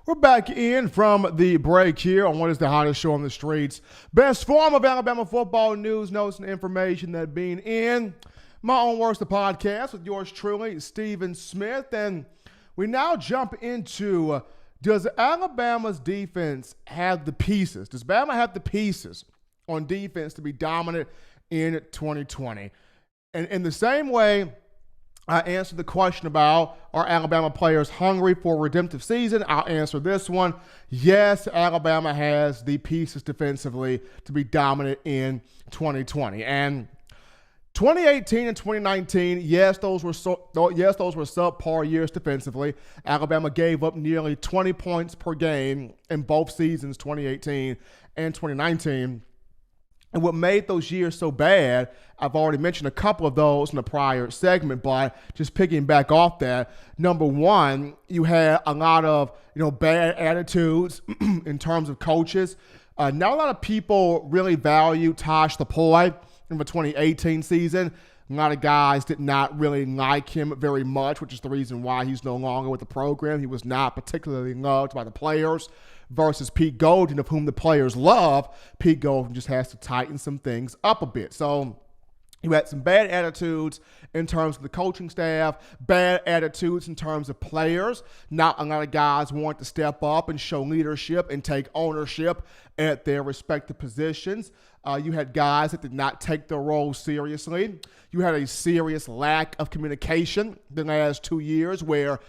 We're back in from the break here on what is the hottest show on the streets. Best form of Alabama football news, notes, and information, that being in My Own Words, the podcast with yours truly, Stephen Smith. And we now jump into, does Alabama's defense have the pieces? Does Bama have the pieces on defense to be dominant in 2020? And in the same way I answered the question about, are Alabama players hungry for a redemptive season? I'll answer this one. Yes, Alabama has the pieces defensively to be dominant in 2020. And 2018 and 2019, yes, those were subpar years defensively. Alabama gave up nearly 20 points per game in both seasons, 2018 and 2019. And what made those years so bad, I've already mentioned a couple of those in the prior segment, but just picking back off that, number one, you had a lot of bad attitudes in terms of coaches. Not a lot of people really value Tosh Lupoi in the 2018 season. A lot of guys did not really like him very much, which is the reason why he's no longer with the program. He was not particularly loved by the players. Versus Pete Golding, of whom the players love. Pete Golding just has to tighten some things up a bit. So you had some bad attitudes in terms of the coaching staff, bad attitudes in terms of players. Not a lot of guys want to step up and show leadership and take ownership at their respective positions. You had guys that did not take their roles seriously. You had a serious lack of communication the last 2 years where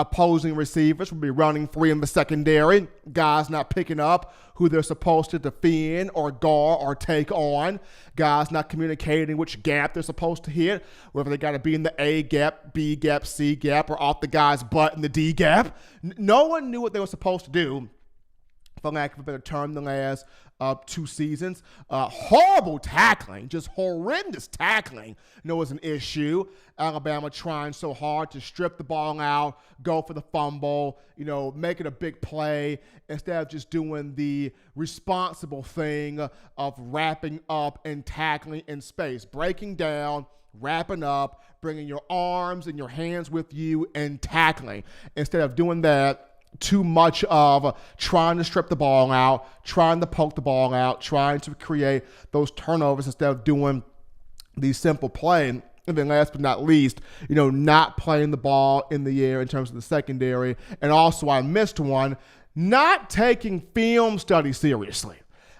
opposing receivers would be running free in the secondary, guys not picking up who they're supposed to defend or guard or take on, guys not communicating which gap they're supposed to hit, whether they got to be in the A gap, B gap, C gap, or off the guy's butt in the D gap. No one knew what they were supposed to do, for lack of a better term, the last 2 seasons. Horrible tackling, just horrendous tackling, was an issue. Alabama trying so hard to strip the ball out, go for the fumble, make it a big play instead of just doing the responsible thing of wrapping up and tackling in space, breaking down, wrapping up, bringing your arms and your hands with you and tackling. Instead of doing that, too much of trying to strip the ball out, trying to poke the ball out, trying to create those turnovers instead of doing the simple play. And then last but not least, not playing the ball in the air in terms of the secondary. And also I missed one, not taking film study seriously.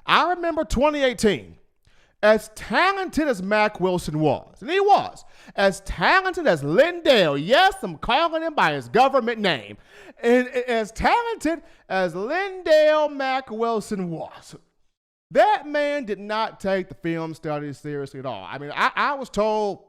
I remember 2018. As talented as Mack Wilson was, and he was, as talented as Lindale, yes, I'm calling him by his government name, and as talented as Lindale Mack Wilson was, that man did not take the film studies seriously at all. I mean, I was told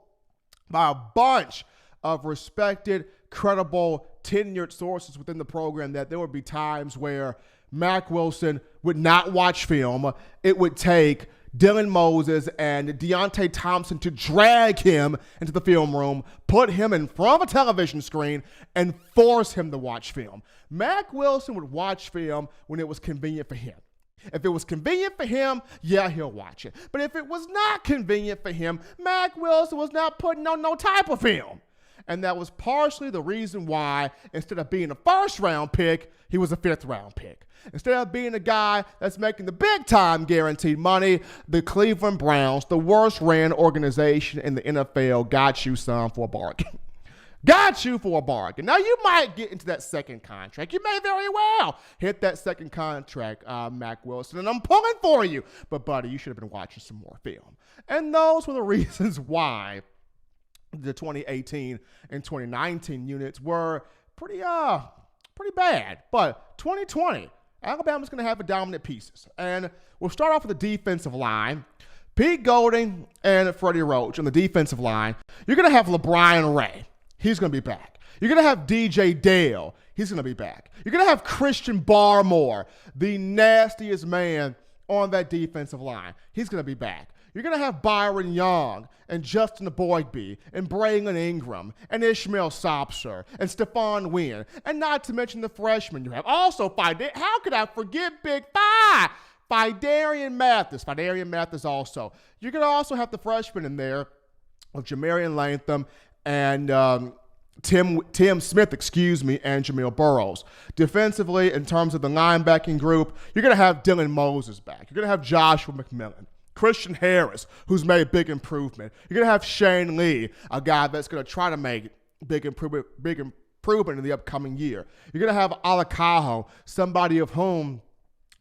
by a bunch of respected, credible, tenured sources within the program that there would be times where Mack Wilson would not watch film. It would take Dylan Moses and Deontay Thompson to drag him into the film room, put him in front of a television screen, and force him to watch film. Mack Wilson would watch film when it was convenient for him. If it was convenient for him, yeah, he'll watch it. But if it was not convenient for him, Mack Wilson was not putting on no type of film. And that was partially the reason why, instead of being a first-round pick, he was a fifth-round pick. Instead of being a guy that's making the big-time guaranteed money, the Cleveland Browns, the worst-ran organization in the NFL, got you some for a bargain. Got you for a bargain. Now, you might get into that second contract. You may very well hit that second contract, Mack Wilson, and I'm pulling for you. But, buddy, you should have been watching some more film. And those were the reasons why the 2018 and 2019 units were pretty bad. But 2020, Alabama's going to have a dominant pieces. And we'll start off with the defensive line. Pete Golding and Freddie Roach on the defensive line. You're going to have LeBron Ray. He's going to be back. You're going to have DJ Dale. He's going to be back. You're going to have Christian Barmore, the nastiest man on that defensive line. He's going to be back. You're going to have Byron Young and Justin Boygby and Braylon Ingram and Ishmael Sopser and Stephon Wynn, and not to mention the freshmen you have. Also, how could I forget Big Five? Phidarian Mathis also. You're going to also have the freshmen in there of Jamarian Latham and Tim Smith, and Jamil Burrows. Defensively, in terms of the linebacking group, you're going to have Dylan Moses back. You're going to have Joshua McMillan. Christian Harris, who's made big improvement. You're going to have Shane Lee, a guy that's going to try to make big improvement in the upcoming year. You're going to have Alakaho, somebody of whom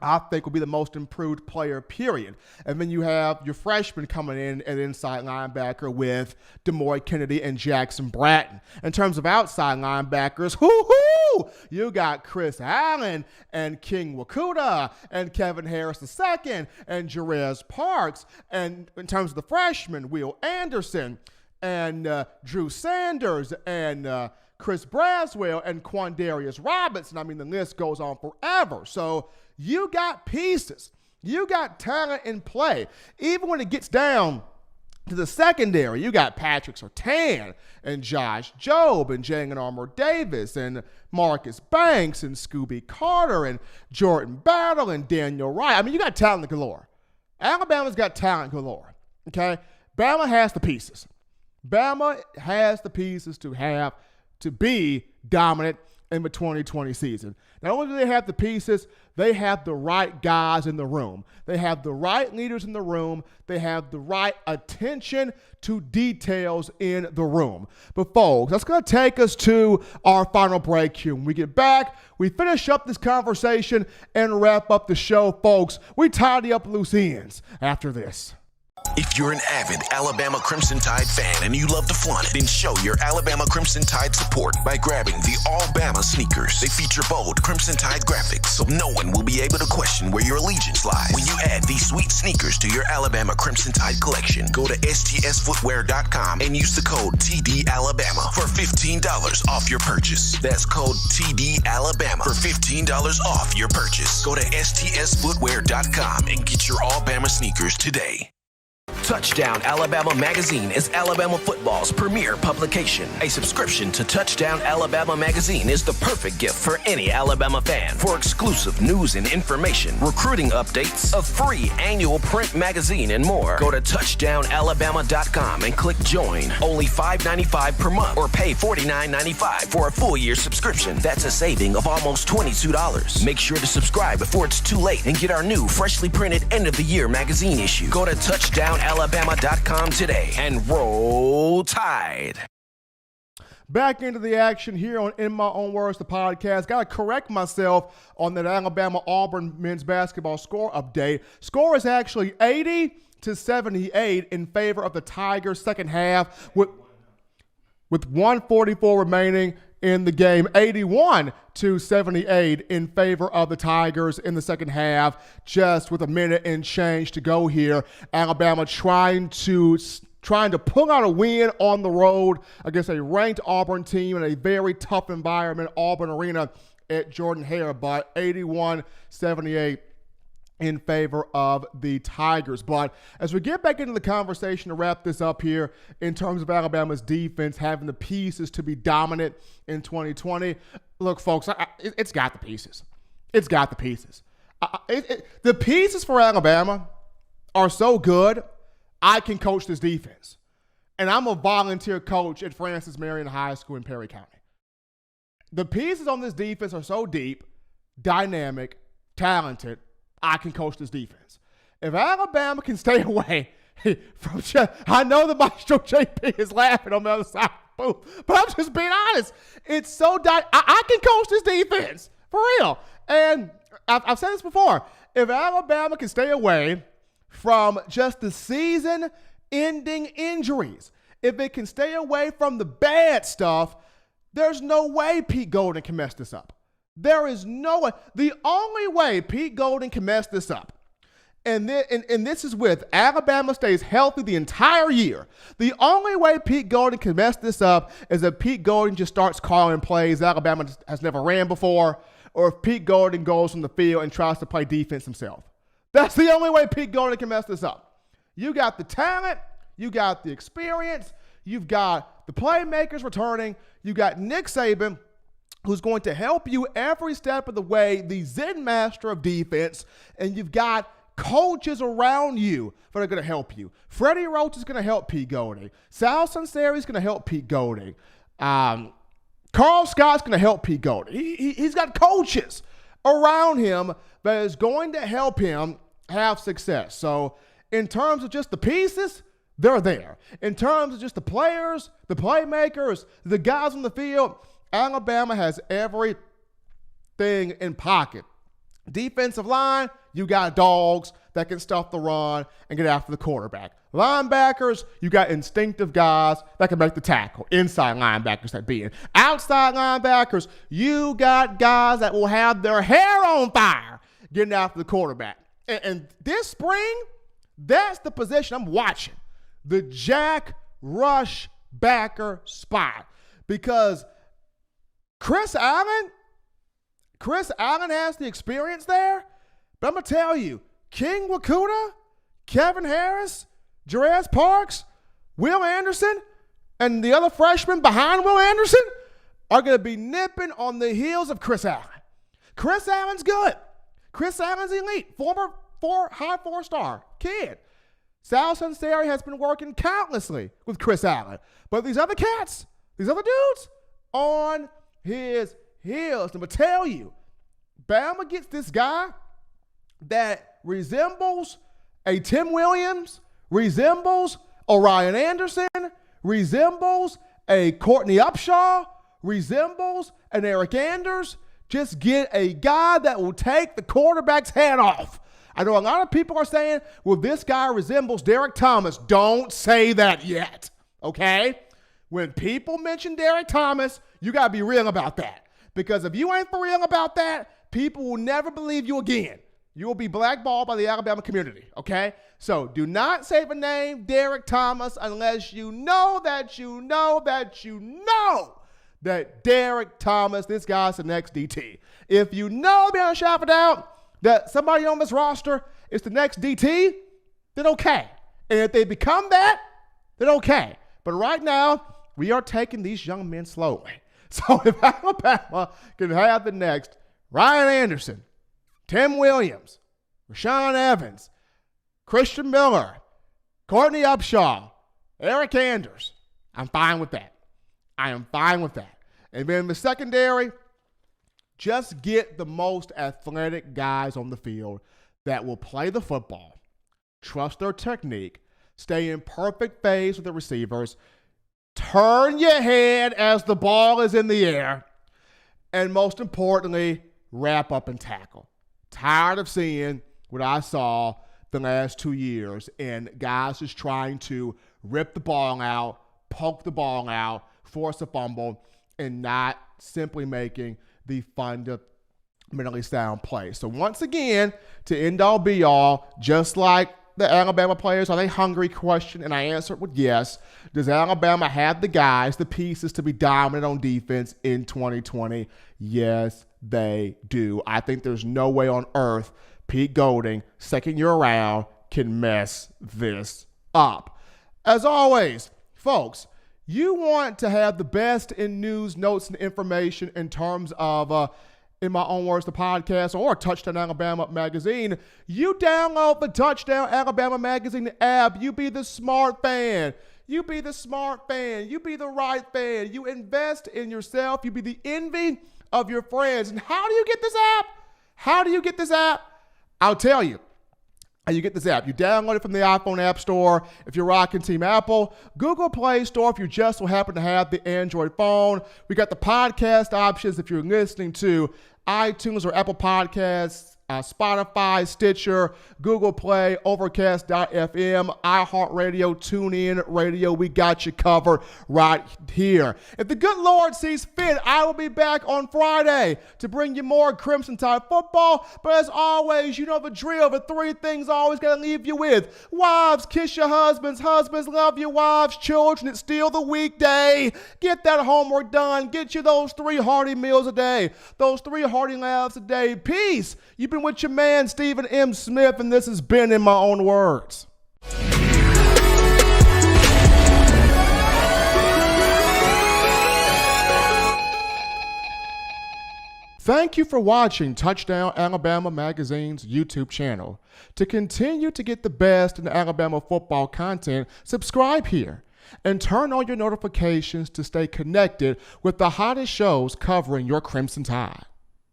I think will be the most improved player, period. And then you have your freshmen coming in at inside linebacker with Demoy Kennedy and Jackson Bratton. In terms of outside linebackers, you got Chris Allen and King Wakuda and Kevin Harris II and Jerez Parks. And in terms of the freshmen, Will Anderson and Drew Sanders and Chris Braswell and Quandarius Robinson. I mean, the list goes on forever. So you got pieces. You got talent in play. Even when it gets down to the secondary, you got Patrick Surtain and Josh Jobe and Jalen Armour Davis and Marcus Banks and Scooby Carter and Jordan Battle and Daniel Wright. I mean, you got talent galore. Alabama's got talent galore, okay? Bama has the pieces. Bama has the pieces to be dominant in the 2020 season. Not only do they have the pieces, they have the right guys in the room. They have the right leaders in the room. They have the right attention to details in the room. But folks, that's going to take us to our final break here. When we get back, we finish up this conversation and wrap up the show, folks. We tidy up loose ends after this. If you're an avid Alabama Crimson Tide fan and you love to flaunt it, then show your Alabama Crimson Tide support by grabbing the All-Bama sneakers. They feature bold Crimson Tide graphics, so no one will be able to question where your allegiance lies. When you add these sweet sneakers to your Alabama Crimson Tide collection, go to stsfootwear.com and use the code TDAlabama for $15 off your purchase. That's code TDAlabama for $15 off your purchase. Go to stsfootwear.com and get your All-Bama sneakers today. Touchdown Alabama Magazine is Alabama football's premier publication. A subscription to Touchdown Alabama Magazine is the perfect gift for any Alabama fan. For exclusive news and information, recruiting updates, a free annual print magazine, and more, go to touchdownalabama.com and click join. Only $5.95 per month or pay $49.95 for a full year subscription. That's a saving of almost $22. Make sure to subscribe before it's too late and get our new freshly printed end of the year magazine issue. Go to touchdownalabama.com today and roll Tide. Back into the action here on In My Own Words, the podcast. Got to correct myself on that Alabama-Auburn men's basketball score update. Score is actually 80-78 in favor of the Tigers second half with 1:44 remaining in the game. 81-78 in favor of the Tigers in the second half, just with a minute and change to go here. Alabama trying to pull out a win on the road against a ranked Auburn team in a very tough environment, Auburn Arena at Jordan-Hare, but 81-78 in favor of the Tigers. But as we get back into the conversation to wrap this up here in terms of Alabama's defense having the pieces to be dominant in 2020, look, folks, it's got the pieces. It's got the pieces. The pieces for Alabama are so good, I can coach this defense. And I'm a volunteer coach at Francis Marion High School in Perry County. The pieces on this defense are so deep, dynamic, talented, I can coach this defense. If Alabama can stay away from I know the Maestro JP is laughing on the other side of the booth, but I'm just being honest. It's so I can coach this defense, for real. And I've said this before. If Alabama can stay away from just the season-ending injuries, if it can stay away from the bad stuff, there's no way Pete Golding can mess this up. There is no way. The only way Pete Golding can mess this up, and this is with Alabama stays healthy the entire year. The only way Pete Golding can mess this up is if Pete Golding just starts calling plays Alabama has never ran before, or if Pete Golding goes from the field and tries to play defense himself. That's the only way Pete Golding can mess this up. You got the talent, you got the experience, you've got the playmakers returning, you got Nick Saban, who's going to help you every step of the way, the Zen master of defense, and you've got coaches around you that are going to help you. Freddie Roach is going to help Pete Golding. Sal Sunseri is going to help Pete Golding. Carl Scott's going to help Pete Golding. He's got coaches around him that is going to help him have success. So in terms of just the pieces, they're there. In terms of just the players, the playmakers, the guys on the field, Alabama has everything in pocket. Defensive line, you got dogs that can stuff the run and get after the quarterback. Linebackers, you got instinctive guys that can make the tackle. Inside linebackers that being. Outside linebackers, you got guys that will have their hair on fire getting after the quarterback. And this spring, that's the position I'm watching. The Jack Rush backer spot. Because Chris Allen has the experience there. But I'm going to tell you, King Wakuda, Kevin Harris, Jerez Parks, Will Anderson, and the other freshmen behind Will Anderson are going to be nipping on the heels of Chris Allen. Chris Allen's good. Chris Allen's elite. Former high four-star kid. Sal Sunseri has been working countlessly with Chris Allen. But these other cats, these other dudes, on his heels. I'm going to tell you, Bama gets this guy that resembles a Tim Williams, resembles Orion Anderson, resembles a Courtney Upshaw, resembles an Eric Anders. Just get a guy that will take the quarterback's head off. I know a lot of people are saying, well, this guy resembles Derek Thomas. Don't say that yet, okay? When people mention Derek Thomas, you got to be real about that. Because if you ain't for real about that, people will never believe you again. You will be blackballed by the Alabama community, okay? So do not say the name Derek Thomas unless you know that Derek Thomas, this guy's the next DT. If you know beyond a shadow of a doubt that somebody on this roster is the next DT, then okay. And if they become that, then okay. But right now, we are taking these young men slowly. So if Alabama can have the next Ryan Anderson, Tim Williams, Rashaan Evans, Christian Miller, Courtney Upshaw, Eric Anders, I'm fine with that. I am fine with that. And then the secondary, just get the most athletic guys on the field that will play the football, trust their technique, stay in perfect phase with the receivers, turn your head as the ball is in the air, and most importantly, wrap up and tackle. Tired of seeing what I saw the last 2 years and guys just trying to rip the ball out, poke the ball out, force a fumble, and not simply making the fundamentally sound play. So once again, to end all be all, just like the Alabama players, are they hungry question? And I answered with yes. Does Alabama have the guys, the pieces to be dominant on defense in 2020? Yes, they do. I think there's no way on earth Pete Golding, second year around, can mess this up. As always, folks, you want to have the best in news, notes, and information in terms of, in my own words, the podcast or Touchdown Alabama magazine. You download the Touchdown Alabama magazine app. You be the smart fan. You be the smart fan. You be the right fan. You invest in yourself. You be the envy of your friends. And how do you get this app? How do you get this app? I'll tell you. How you get this app. You download it from the iPhone App Store if you're rocking Team Apple, Google Play Store if you just so happen to have the Android phone. We got the podcast options if you're listening to iTunes or Apple Podcasts, Spotify, Stitcher, Google Play, Overcast.fm, iHeartRadio, TuneIn Radio. We got you covered right here. If the good Lord sees fit, I will be back on Friday to bring you more Crimson Tide football. But as always, you know the drill. The three things I always got to leave you with. Wives, kiss your husbands. Husbands, love your wives. Children, it's still the weekday. Get that homework done. Get you those 3 hearty meals a day. Those 3 hearty laughs a day. Peace. You've been with your man, Stephen M. Smith, and this has been In My Own Words. Thank you for watching Touchdown Alabama Magazine's YouTube channel. To continue to get the best in Alabama football content, subscribe here. and turn on your notifications to stay connected with the hottest shows covering your Crimson Tide.